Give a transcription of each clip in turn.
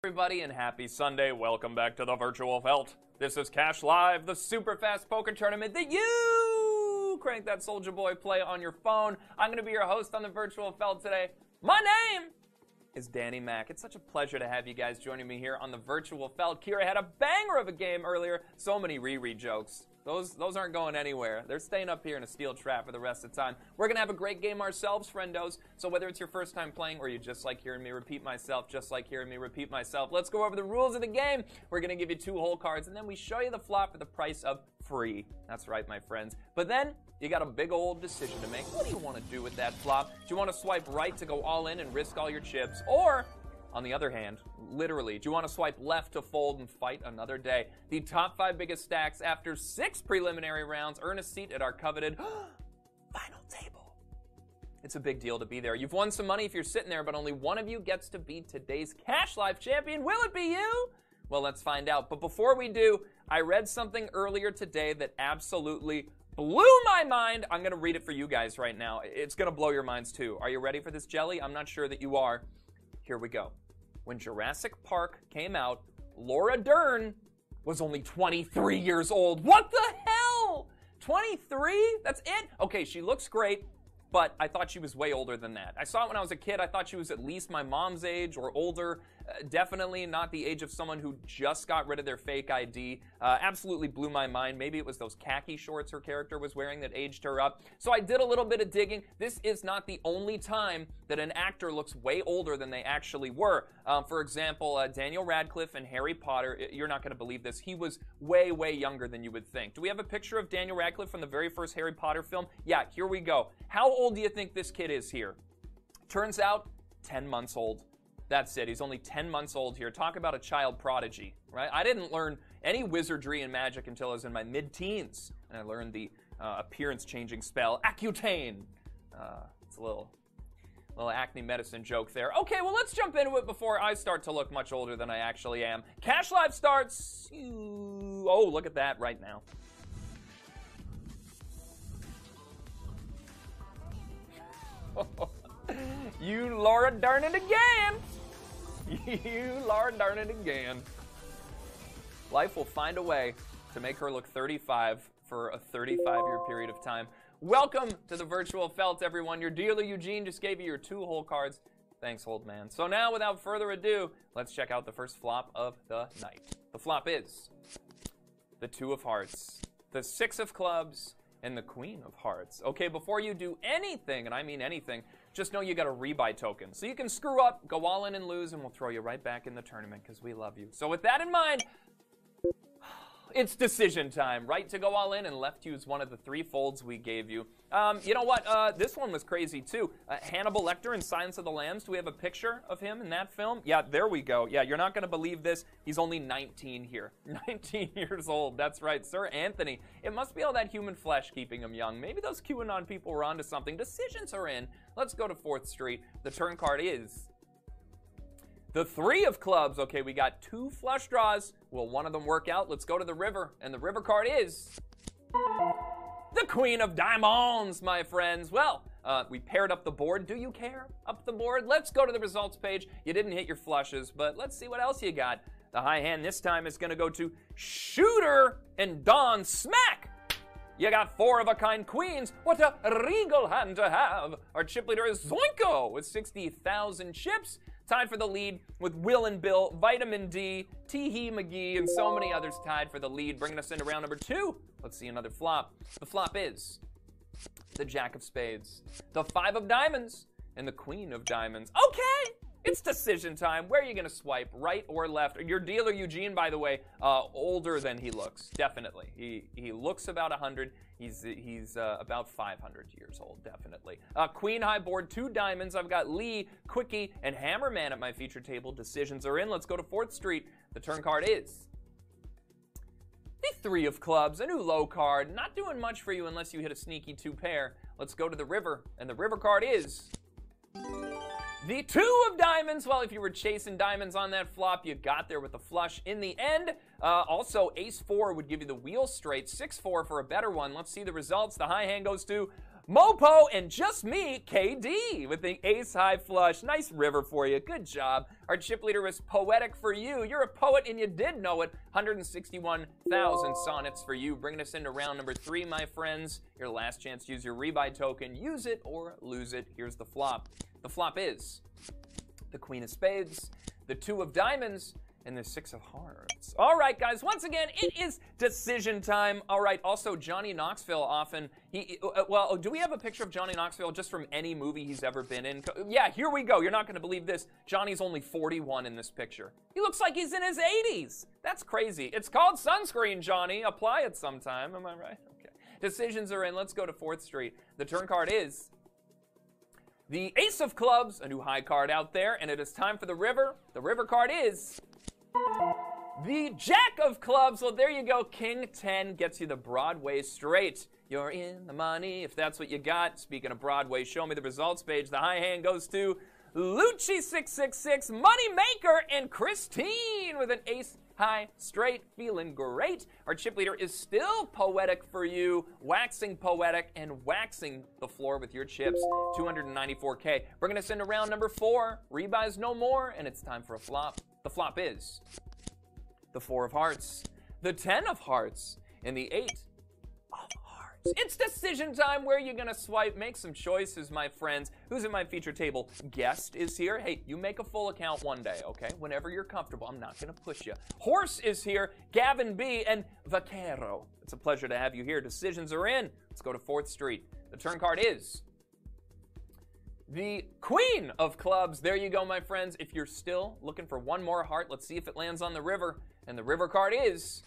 Everybody, and happy Sunday. Welcome back to the Virtual Felt. This is Cash Live, the super fast poker tournament that you crank that Soldier Boy play on your phone. I'm going to be your host on the Virtual Felt today. My name is Danny Mac. It's such a pleasure to have you guys joining me here on the Virtual Felt. Kira had a banger of a game earlier. So many Riri jokes. Those aren't going anywhere. They're staying up here in a steel trap for the rest of the time. We're going to have a great game ourselves, friendos. So whether it's your first time playing or you just like hearing me repeat myself, let's go over the rules of the game. We're going to give you 2 whole cards, and then we show you the flop for the price of free. That's right, my friends. But then you got a big old decision to make. What do you want to do with that flop? Do you want to swipe right to go all in and risk all your chips? Or, on the other hand, literally, do you want to swipe left to fold and fight another day? The top 5 biggest stacks after 6 preliminary rounds earn a seat at our coveted final table. It's a big deal to be there. You've won some money if you're sitting there, but only one of you gets to be today's Cash Live champion. Will it be you? Well, let's find out. But before we do, I read something earlier today that absolutely blew my mind. I'm going to read it for you guys right now. It's going to blow your minds too. Are you ready for this, Jelly? I'm not sure that you are. Here we go. When Jurassic Park came out, Laura Dern was only 23 years old. What the hell? 23? That's it? Okay, she looks great, but I thought she was way older than that. I saw it when I was a kid. I thought she was at least my mom's age or older. Definitely not the age of someone who just got rid of their fake ID. Absolutely blew my mind. Maybe it was those khaki shorts her character was wearing that aged her up. So I did a little bit of digging. This is not the only time that an actor looks way older than they actually were. For example, Daniel Radcliffe in Harry Potter, you're not going to believe this. He was way, way younger than you would think. Do we have a picture of Daniel Radcliffe from the very first Harry Potter film? Yeah, here we go. How old do you think this kid is here? Turns out, 10 months old. That's it. He's only 10 months old here. Talk about a child prodigy, right? I didn't learn any wizardry and magic until I was in my mid-teens. And I learned the appearance-changing spell, Accutane. It's a little acne medicine joke there. Okay, well, let's jump into it before I start to look much older than I actually am. Cash Live starts... Oh, look at that right now. You Laura Dern it again! You Laura Dern it again. Life will find a way to make her look 35 for a 35-year period of time. Welcome to the Virtual Felt, everyone. Your dealer, Eugene, just gave you your 2 whole cards. Thanks, old man. So now, without further ado, let's check out the first flop of the night. The flop is the 2 of Hearts, the 6 of Clubs, and the Queen of Hearts. Okay, before you do anything, and I mean anything, just know you got a rebuy token. So you can screw up, go all in and lose, and we'll throw you right back in the tournament because we love you. So with that in mind, it's decision time. Right to go all in and left to use one of the 3 folds we gave you. You know what? This one was crazy too. Hannibal Lecter in Silence of the Lambs. Do we have a picture of him in that film? Yeah, there we go. Yeah, you're not going to believe this. He's only 19 here. 19 years old. That's right, Sir Anthony. It must be all that human flesh keeping him young. Maybe those QAnon people were onto something. Decisions are in. Let's go to 4th Street. The turn card is the 3 of Clubs. Okay, we got 2 flush draws. Will one of them work out? Let's go to the river. And the river card is the Queen of Diamonds, my friends. Well, we paired up the board. Do you care? Up the board? Let's go to the results page. You didn't hit your flushes, but let's see what else you got. The high hand this time is going to go to Shooter and Don Smack. You got 4 of a kind queens. What a regal hand to have. Our chip leader is Zoinko with 60,000 chips. Tied for the lead with Will and Bill, Vitamin D, Teehee McGee, and so many others tied for the lead, bringing us into round number 2. Let's see another flop. The flop is the Jack of Spades, the 5 of Diamonds, and the Queen of Diamonds. Okay, it's decision time. Where are you going to swipe, right or left? Your dealer, Eugene, by the way, older than he looks, definitely. He looks about 100. He's about 500 years old, definitely. Queen high board, 2 diamonds. I've got Lee, Quickie, and Hammerman at my feature table. Decisions are in. Let's go to 4th Street. The turn card is the 3 of Clubs, a new low card. Not doing much for you unless you hit a sneaky 2 pair. Let's go to the river, and the river card is the 2 of Diamonds. Well, if you were chasing diamonds on that flop, you got there with the flush in the end. Also, Ace 4 would give you the wheel straight. 6-4 for a better one. Let's see the results. The high hand goes to Mopo, and just me, KD, with the ace high flush. Nice river for you. Good job. Our chip leader was Poetic for You. You're a poet and you did know it. 161,000 sonnets for you. Bringing us into round number 3, my friends. Your last chance to use your rebuy token. Use it or lose it. Here's the flop. The flop is the Queen of Spades, the 2 of Diamonds, and the 6 of Hearts. All right, guys, once again, it is decision time. All right, also, Johnny Knoxville often, well, do we have a picture of Johnny Knoxville just from any movie he's ever been in? Yeah, here we go. You're not gonna believe this. Johnny's only 41 in this picture. He looks like he's in his 80s. That's crazy. It's called sunscreen, Johnny. Apply it sometime, am I right? Okay. Decisions are in. Let's go to 4th Street. The turn card is the Ace of Clubs, a new high card out there, and it is time for the river. The river card is the Jack of Clubs. Well, there you go. King 10 gets you the Broadway straight. You're in the money if that's what you got. Speaking of Broadway, show me the results page. The high hand goes to Lucci666, Moneymaker, and Christine with an ace high straight. Feeling great. Our chip leader is still Poetic for You, waxing Poetic and waxing the floor with your chips. 294K. Bringing us into round number 4. Rebuys no more, and it's time for a flop. The flop is the 4 of Hearts, the 10 of Hearts, and the 8 of Hearts. It's decision time. Where are you gonna swipe? Make some choices, my friends. Who's in my feature table? Guest is here. Hey, you make a full account one day, okay? Whenever you're comfortable. I'm not gonna push you. Horse is here. Gavin B. and Vaquero. It's a pleasure to have you here. Decisions are in. Let's go to 4th Street. The turn card is the Queen of Clubs. There you go, my friends. If you're still looking for one more heart, let's see if it lands on the river. And the river card is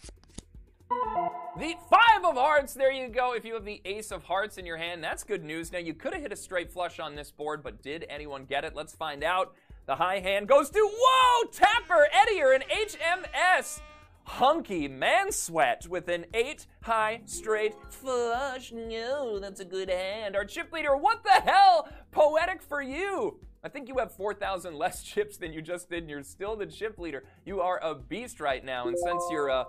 the 5 of Hearts. There you go. If you have the Ace of Hearts in your hand, that's good news. Now, you could have hit a straight flush on this board, but did anyone get it? Let's find out. The high hand goes to, whoa, Tapper, Eddier, and HMS. Hunky Man Sweat with an 8 high straight flush. No, that's a good hand. Our chip leader, what the hell? Poetic for You. I think you have 4,000 less chips than you just did, and you're still the chip leader. You are a beast right now, and since you're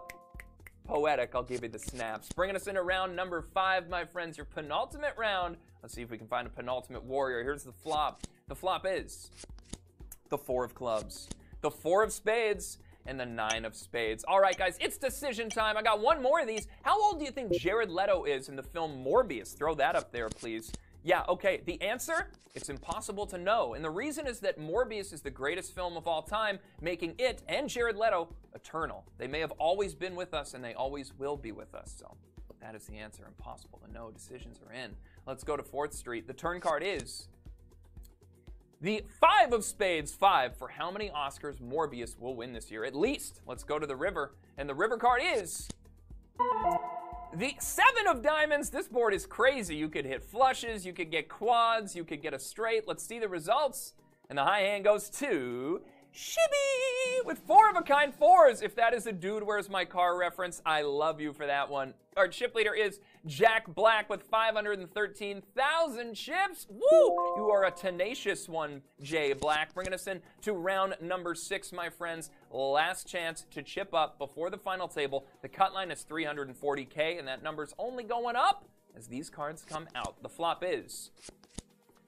Poetic, I'll give you the snaps. Bringing us into round number 5, my friends, your penultimate round. Let's see if we can find a penultimate warrior. Here's the flop. The flop is the 4 of Clubs, the 4 of Spades, and the 9 of Spades. All right, guys, it's decision time. I got one more of these. How old do you think Jared Leto is in the film Morbius? Throw that up there, please. Yeah, okay, the answer, it's impossible to know. And the reason is that Morbius is the greatest film of all time, making it and Jared Leto eternal. They may have always been with us, and they always will be with us. So that is the answer. Impossible to know. Decisions are in. Let's go to 4th Street. The turn card is the 5 of Spades. 5 for how many Oscars Morbius will win this year, at least. Let's go to the river. And the river card is the 7 of Diamonds. This board is crazy. You could hit flushes, you could get quads, you could get a straight. Let's see the results. And the high hand goes to Shibby with 4 of a kind 4s. If that is a Dude Where's My Car reference, I love you for that one. Our chip leader is Jack Black with 513,000 chips. Woo! You are a tenacious one, Jay Black. Bringing us in to round number 6, my friends. Last chance to chip up before the final table. The cut line is 340K, and that number's only going up as these cards come out. The flop is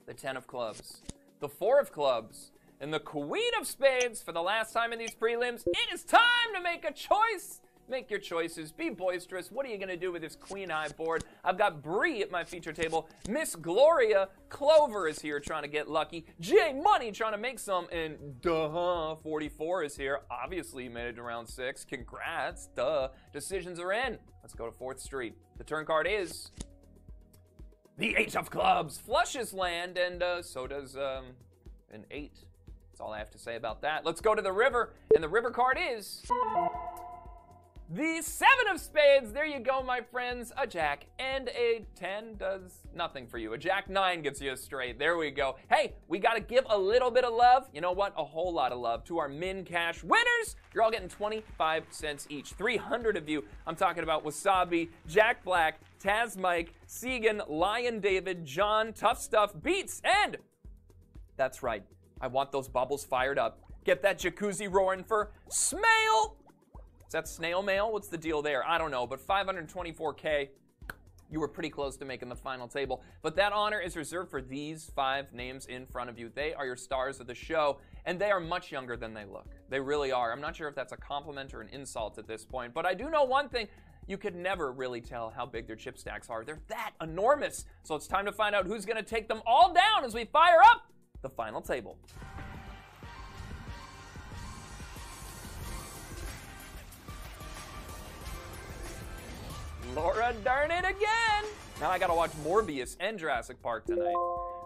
the 10 of Clubs, the 4 of Clubs, and the Queen of Spades. For the last time in these prelims, it is time to make a choice. Make your choices. Be boisterous. What are you going to do with this Queen High board? I've got Bree at my feature table. Miss Gloria. Clover is here trying to get lucky. J Money trying to make some. And 44 is here. Obviously, you made it to round 6. Congrats. Decisions are in. Let's go to 4th Street. The turn card is the 8 of Clubs. Flushes land, and so does an 8. That's all I have to say about that. Let's go to the river, and the river card is the 7 of Spades. There you go, my friends. A Jack and a 10 does nothing for you. A Jack 9 gets you a straight. There we go. Hey, we got to give a little bit of love. You know what? A whole lot of love to our Min Cash winners. You're all getting 25 cents each. 300 of you. I'm talking about Wasabi, Jack Black, Taz Mike, Segan, Lion David, John, Tough Stuff, Beats, and that's right. I want those bubbles fired up. Get that jacuzzi roaring for Smail. Is that snail mail? What's the deal there? I don't know, but 524K. you were pretty close to making the final table. But that honor is reserved for these 5 names in front of you. They are your stars of the show, and they are much younger than they look. They really are. I'm not sure if that's a compliment or an insult at this point, but I do know one thing. You could never really tell how big their chip stacks are. They're that enormous. So it's time to find out who's going to take them all down as we fire up the final table. Laura, darn it again! Now I gotta watch Morbius and Jurassic Park tonight.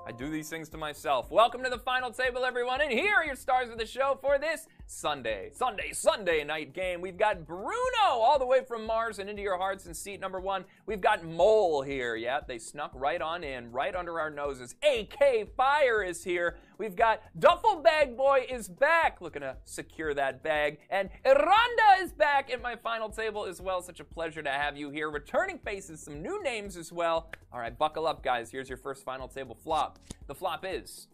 I do these things to myself. Welcome to the final table, everyone, and here are your stars of the show for this Sunday night game. We've got Bruno all the way from Mars and into your hearts in seat number 1. We've got Mole here. Yeah, they snuck right on in, right under our noses. akfire is here. We've got Duffel Bag Boy is back, looking to secure that bag. And Eiranada is back at my final table as well. Such a pleasure to have you here. Returning faces, some new names as well. All right, buckle up, guys. Here's your first final table flop. The flop is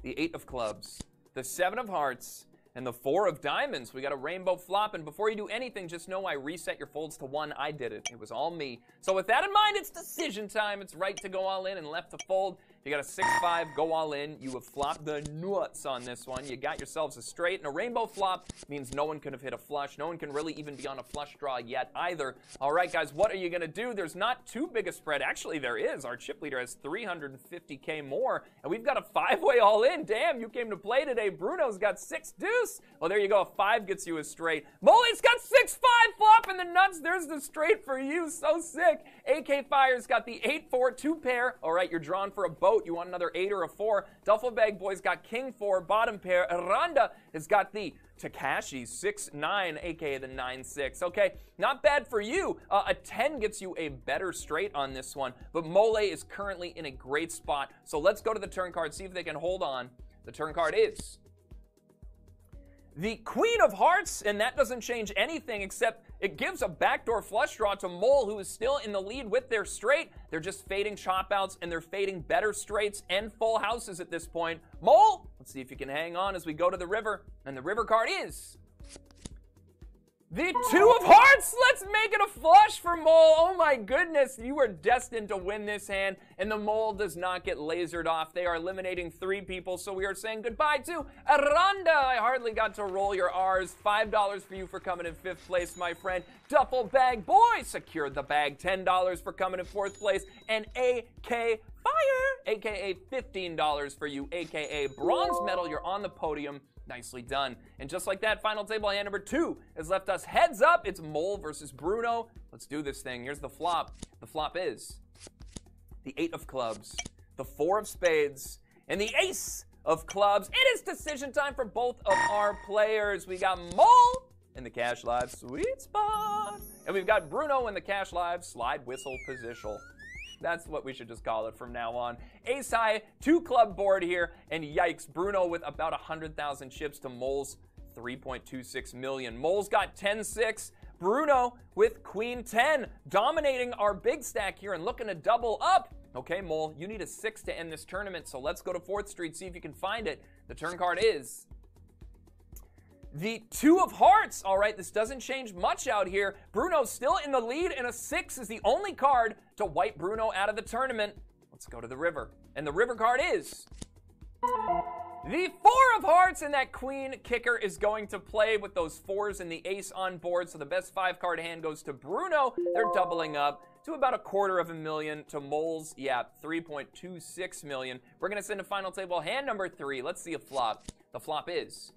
the 8 of clubs, the 7 of hearts, and the 4 of diamonds. We got a rainbow flop, and before you do anything, just know I reset your folds to 1. I did it. It was all me. So with that in mind, it's decision time. It's right to go all in and left to fold. You got a 6-5, go all in. You have flopped the nuts on this one. You got yourselves a straight, and a rainbow flop means no one could have hit a flush. No one can really even be on a flush draw yet either. All right, guys, what are you going to do? There's not too big a spread. Actually, there is. Our chip leader has 350K more, and we've got a 5-way all in. Damn, you came to play today. Bruno's got 6 deuce. Well, there you go. A 5 gets you a straight. Molly's got 6-5 flop in the nuts. There's the straight for you. So sick. akfire's got the 8-4 2 pair. All right, you're drawn for a boat. You want another 8 or a 4. Duffel Bag Boy's got king 4, bottom pair. Eiranada has got the Takashi 6-9, aka the 9-6. Okay, not bad for you. A 10 gets you a better straight on this one, but Mole is currently in a great spot. So let's go to the turn card, see if they can hold on. The turn card is the Queen of Hearts, and that doesn't change anything except it gives a backdoor flush draw to Mole, who is still in the lead with their straight. They're just fading chop outs, and they're fading better straights and full houses at this point. Mole, let's see if you can hang on as we go to the river, and the river card is the 2 of hearts. Let's make it a flush for Mole. Oh my goodness, you are destined to win this hand, and the Mole does not get lasered off. They are eliminating 3 people, so we are saying goodbye to Eiranada. I hardly got to roll your R's. $5 for you for coming in 5th place, my friend. Duffel Bag Boy secured the bag. $10 for coming in 4th place, and akfire, aka $15 for you, aka bronze medal. You're on the podium. Nicely done. And just like that, final table hand number 2 has left us heads up. It's Mole versus Bruno. Let's do this thing. Here's the flop. The flop is the 8 of clubs, the 4 of spades, and the ace of clubs. It is decision time for both of our players. We got Mole in the cash live sweet spot, and we've got Bruno in the cash live slide whistle position. That's what we should just call it from now on. Ace high, 2 club board here, and yikes, Bruno with about 100,000 chips to Mole's 3.26 million. Mole's got 10-6. Bruno with queen 10, dominating our big stack here and looking to double up. Okay, Mole, you need a 6 to end this tournament, so let's go to 4th Street, see if you can find it. The turn card is the 2 of hearts. All right, this doesn't change much out here. Bruno's still in the lead, and a 6 is the only card to wipe Bruno out of the tournament. Let's go to the river. And the river card is the 4 of hearts, and that queen kicker is going to play with those 4s and the ace on board. So the best 5-card hand goes to Bruno. They're doubling up to about $250,000 to Mole's, 3.26 million. We're going to send a final table hand number 3. Let's see a flop. The flop is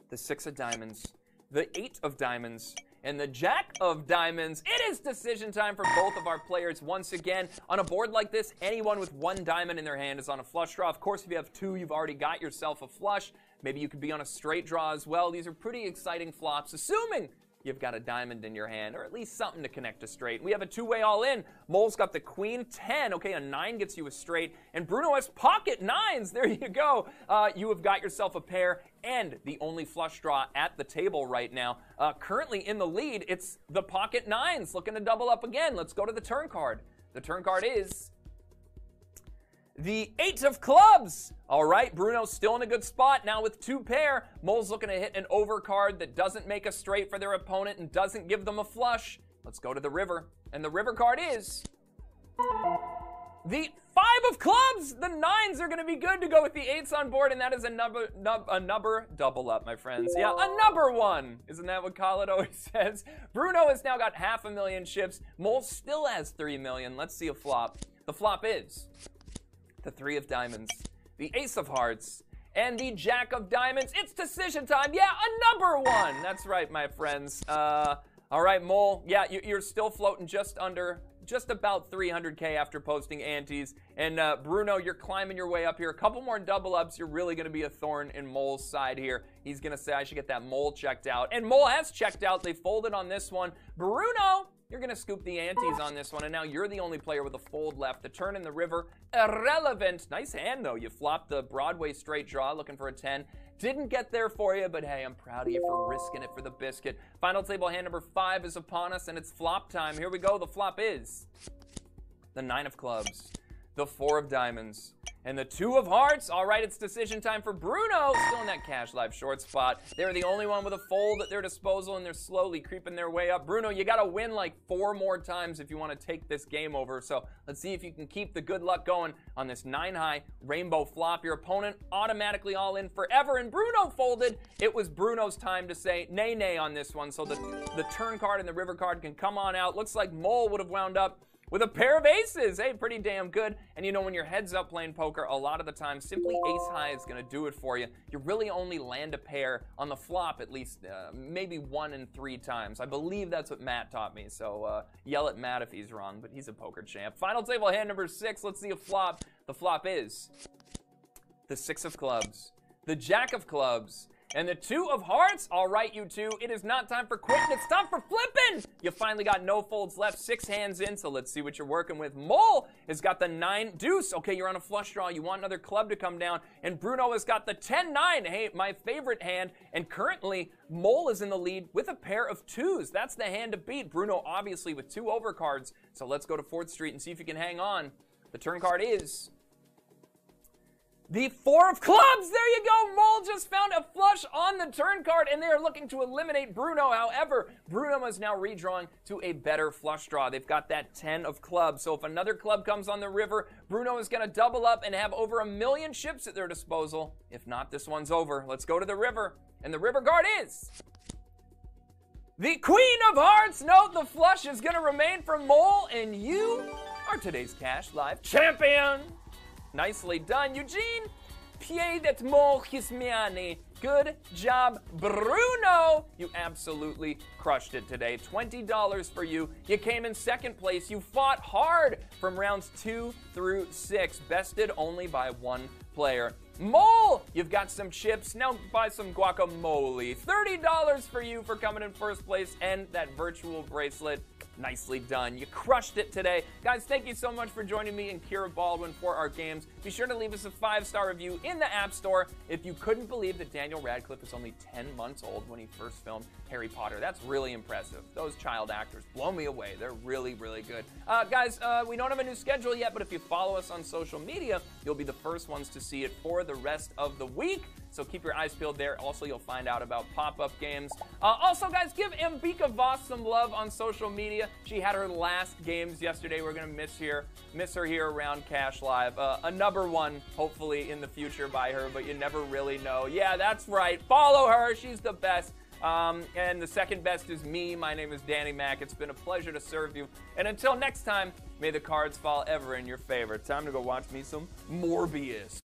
the 6 of diamonds, the 8 of diamonds, and the Jack of diamonds. It is decision time for both of our players once again. On a board like this, anyone with 1 diamond in their hand is on a flush draw. Of course, if you have 2, you've already got yourself a flush. Maybe you could be on a straight draw as well. These are pretty exciting flops, assuming you've got a diamond in your hand, or at least something to connect a straight. We have a 2-way all in. Mole's got the queen 10. Okay, a 9 gets you a straight, and Bruno has pocket 9s. There you go. You have got yourself a pair and the only flush draw at the table right now. Currently in the lead, it's the pocket 9s looking to double up again. Let's go to the turn card. The turn card is the 8 of clubs. All right, Bruno's still in a good spot now with 2 pair. Mole's looking to hit an overcard that doesn't make a straight for their opponent and doesn't give them a flush. Let's go to the river. And the river card is the 5 of clubs. The 9s are going to be good to go with the 8s on board, and that is a number double up, my friends. Yeah, a number 1. Isn't that what Khaled always says? Bruno has now got 500,000 chips. Mole still has 3 million. Let's see a flop. The flop is the 3 of diamonds, the ace of hearts, and the jack of diamonds. It's decision time. Yeah, a number 1. That's right, my friends. All right, Mole. Yeah, you're still floating just about 300K after posting antes. And Bruno, you're climbing your way up here. A couple more double ups. You're really going to be a thorn in Mole's side here. He's going to say, I should get that Mole checked out. And Mole has checked out. They folded on this one. Bruno, you're going to scoop the antes on this one. And now you're the only player with a fold left. The turn in the river, irrelevant. Nice hand, though. You flopped the Broadway straight draw, looking for a 10. Didn't get there for you, but hey, I'm proud of you for risking it for the biscuit. Final table hand number 5 is upon us, and it's flop time. Here we go. The flop is the 9 of clubs, the 4 of diamonds, and the 2 of hearts. All right, it's decision time for Bruno. Still in that cash live short spot. They're the only one with a fold at their disposal, and they're slowly creeping their way up. Bruno, you got to win like 4 more times if you want to take this game over. So let's see if you can keep the good luck going on this 9-high rainbow flop. Your opponent automatically all in forever, and Bruno folded. It was Bruno's time to say nay, nay on this one. So the turn card and the river card can come on out. Looks like Mole would have wound up with a pair of aces. Hey, pretty damn good. And you know, when you're heads up playing poker, a lot of the time, simply ace high is gonna do it for you. You really only land a pair on the flop at least maybe 1 in 3 times. I believe that's what Matt taught me. So yell at Matt if he's wrong, but he's a poker champ. Final table hand number 6. Let's see a flop. The flop is the 6 of clubs, the jack of clubs, and the 2 of hearts. All right, you two, it is not time for quitting. It's time for flipping. You finally got no folds left, 6 hands in, so let's see what you're working with. Mole has got the 9 deuce. Okay, you're on a flush draw. You want another club to come down. And Bruno has got the 10-9. Hey, my favorite hand. And currently, Mole is in the lead with a pair of 2s. That's the hand to beat. Bruno, obviously, with 2 overcards. So let's go to 4th Street and see if you can hang on. The turn card is the 4 of clubs. There you go. Mole just found a flush on the turn card, and they are looking to eliminate Bruno. However, Bruno is now redrawing to a better flush draw. They've got that 10 of clubs. So if another club comes on the river, Bruno is going to double up and have over 1 million chips at their disposal. If not, this one's over. Let's go to the river. And the river guard is the Queen of Hearts. No, the flush is going to remain for Mole, and you are today's Cash Live champion. Nicely done, Eugene. Piedet mo hismiani. Good job, Bruno. You absolutely crushed it today. $20 for you. You came in 2nd place. You fought hard from rounds 2 through 6. Bested only by 1 player. Mole, you've got some chips. Now buy some guacamole. $30 for you for coming in 1st place and that virtual bracelet. Nicely done. You crushed it today. Guys, thank you so much for joining me and Kira Baldwin for our games. Be sure to leave us a 5-star review in the App Store. If you couldn't believe that Daniel Radcliffe was only 10 months old when he first filmed Harry Potter, that's really impressive. Those child actors blow me away. They're really, really good. Guys, we don't have a new schedule yet, but if you follow us on social media, you'll be the first ones to see it for the rest of the week. So keep your eyes peeled there. Also, you'll find out about pop-up games. Also, guys, give Ambika Voss some love on social media. She had her last games yesterday. We're going to miss her here around Cash Live. A number 1, hopefully, in the future by her, but you never really know. Yeah, that's right. Follow her. She's the best. And the 2nd best is me. My name is Danny Mac. It's been a pleasure to serve you. And until next time, may the cards fall ever in your favor. Time to go watch me some Morbius.